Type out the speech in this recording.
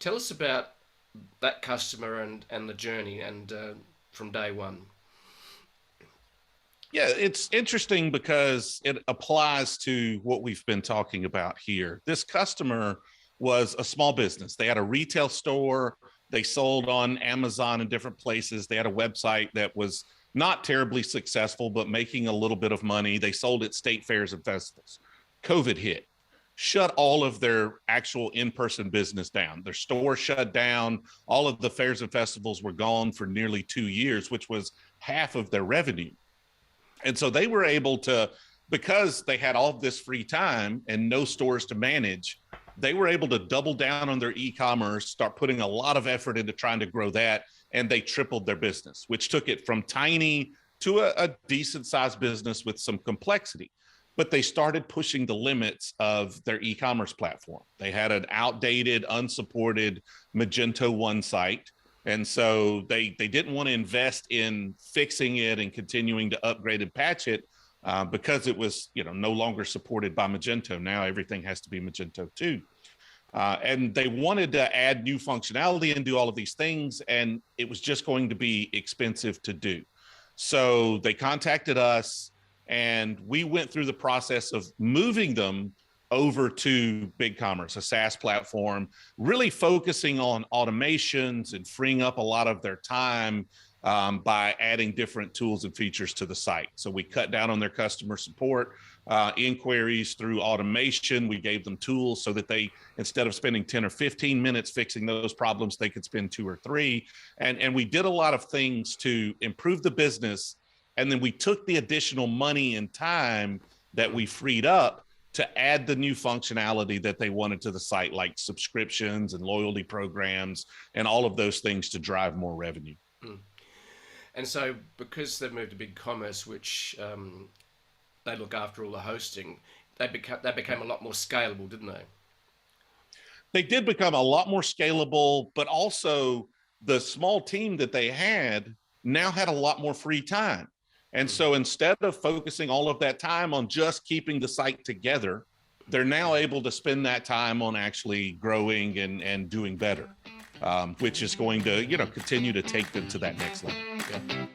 Tell us about that customer and the journey and from day one. Yeah, it's interesting because it applies to what we've been talking about here. This customer was a small business. They had a retail store. They sold on Amazon and different places. They had a website that was not terribly successful, but making a little bit of money. They sold at state fairs and festivals. COVID hit, shut all of their actual in-person business down. Their store shut down. All of the fairs and festivals were gone for nearly 2 years, which was half of their revenue. And so they were able to, because they had all of this free time and no stores to manage, they were able to double down on their e-commerce, start putting a lot of effort into trying to grow that. And they tripled their business, which took it from tiny to a decent sized business with some complexity. But they started pushing the limits of their e-commerce platform. They had an outdated, unsupported Magento 1 site. And so they didn't want to invest in fixing it and continuing to upgrade and patch it because it was no longer supported by Magento. Now everything has to be Magento 2. And they wanted to add new functionality and do all of these things, and it was just going to be expensive to do. So they contacted us, and we went through the process of moving them over to BigCommerce, a SaaS platform, really focusing on automations and freeing up a lot of their time by adding different tools and features to the site. So we cut down on their customer support inquiries through automation. We gave them tools so that they, instead of spending 10 or 15 minutes fixing those problems, they could spend 2 or 3. And we did a lot of things to improve the business. And then we took the additional money and time that we freed up to add the new functionality that they wanted to the site, like subscriptions and loyalty programs and all of those things to drive more revenue. Mm. And so because they've moved to BigCommerce, which they look after all the hosting, they became a lot more scalable, didn't they? They did become a lot more scalable, but also the small team that they had now had a lot more free time. And so instead of focusing all of that time on just keeping the site together, they're now able to spend that time on actually growing and doing better, which is going to, continue to take them to that next level. Yeah.